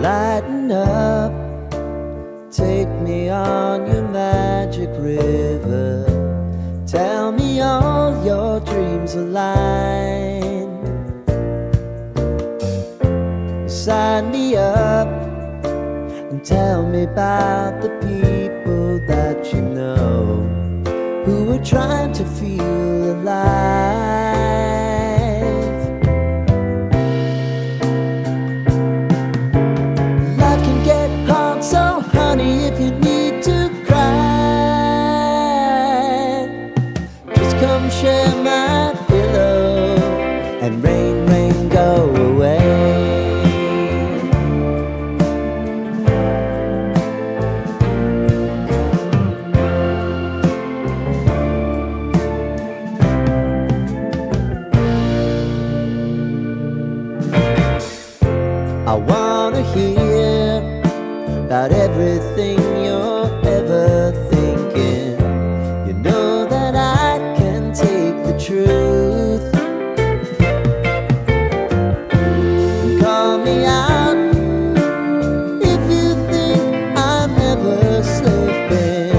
Lighten up, take me on your magic river. Tell me all your dreams align. Sign me up and tell me about the people that you know who are trying to feel alive. Life can get hard, so honey, if you need to cry, just come share my pillow and rain, rain, go away. I wanna hear about everything you're ever thinking. You know that I can take the truth. And call me out if you think I'm ever slipping.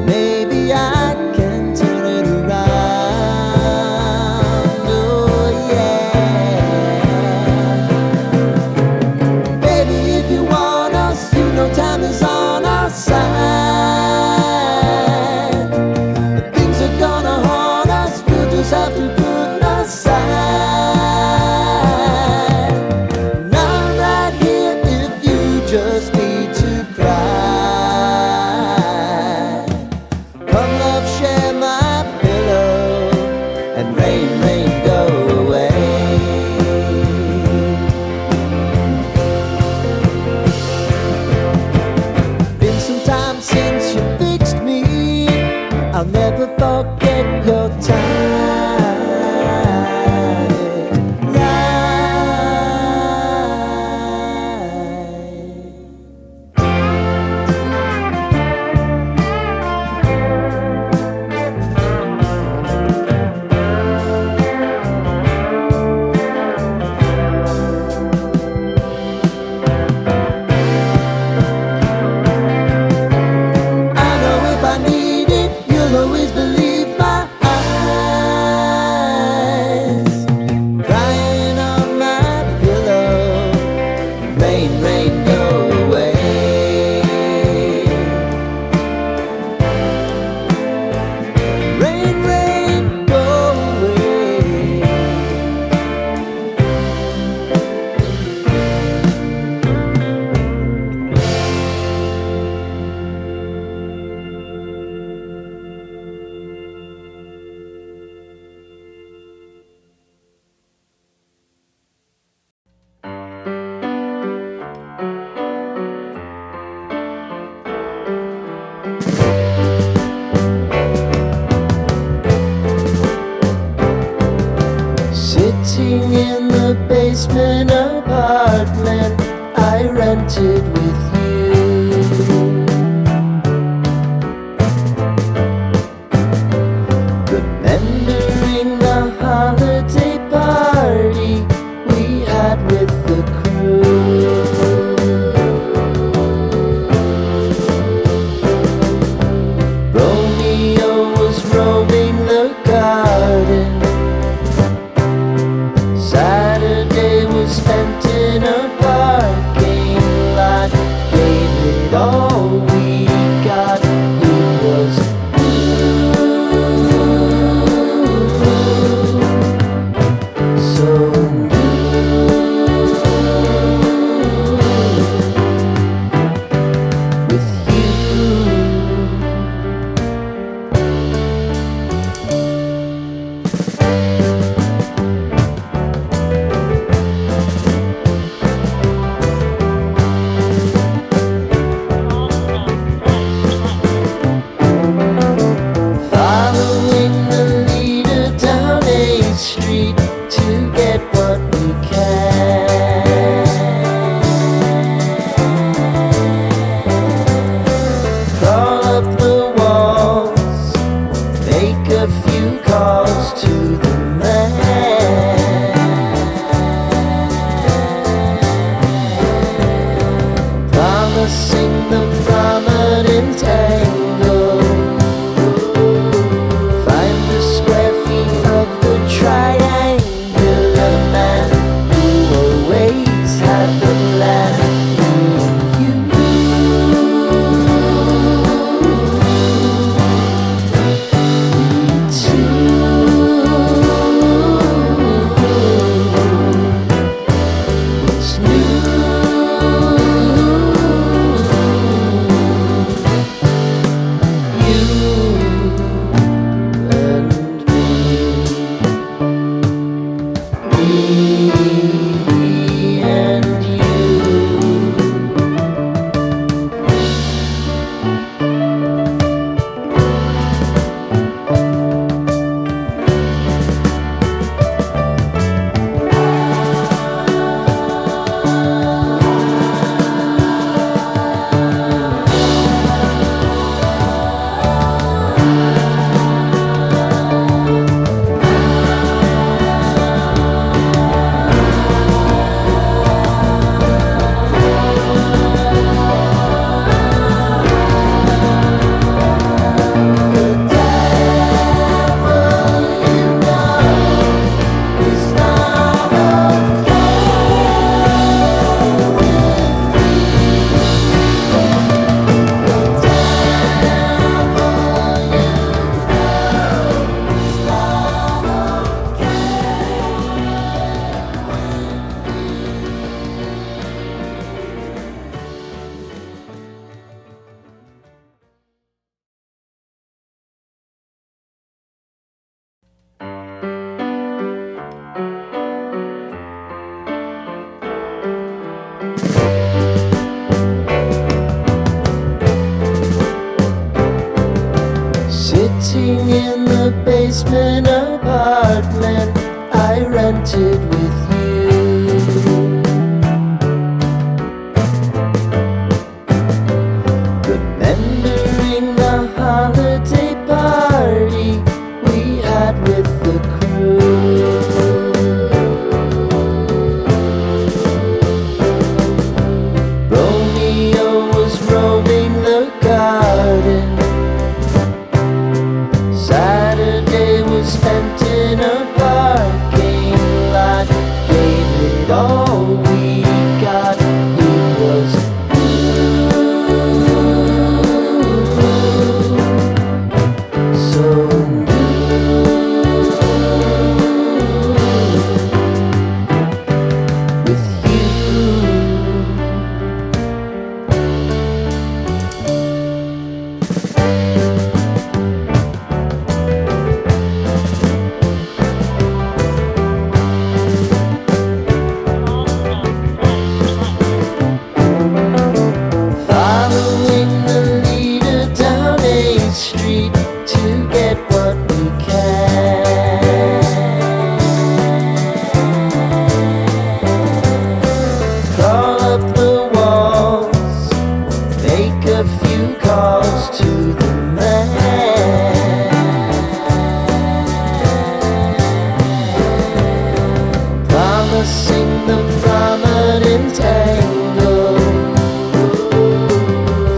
Maybe I can turn it around. Oh yeah. Time is on our side. Things are gonna haunt us, we'll just have to put aside. And I'm right here if you just need to cry. Come love, share my pillow and rain, rain, go away. Since you fixed me, I'll never forget your time. Rain, rain, go away. Rain, rain, go away. Sitting in the basement apartment I rented with you, remembering the holiday party we had with the crew. Romeo was roaming the garden. Saturday was spent in a parking lot. basement apartment I rented with you. Remembering the holiday party we had with the crew. Romeo was roaming the garden. Saturday was spent in a parking lot. Gave it all we got. It was so with you. Following the leader down 8th Street to get what we can. Crawl up the walls, make a few calls to the man. Promising the prominent angle.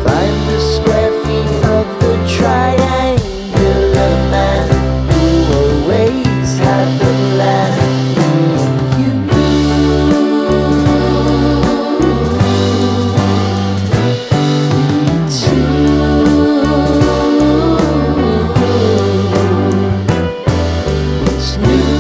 Find the square feet of the triangular man who always had the plan. You What's new?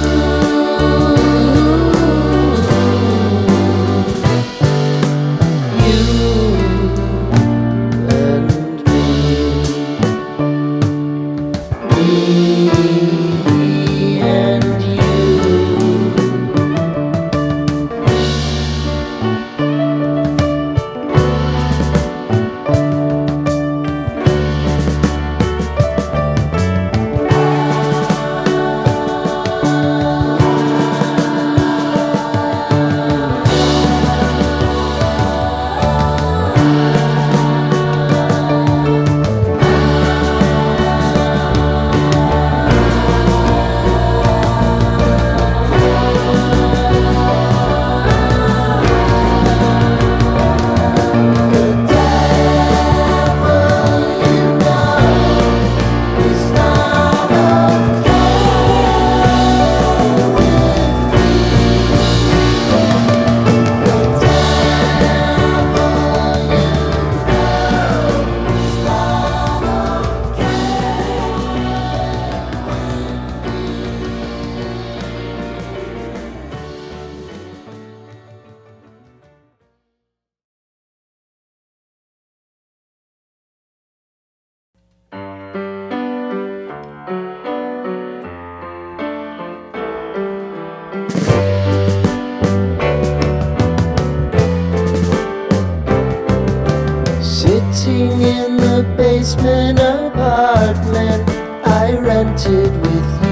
Sitting in the basement apartment I rented with you.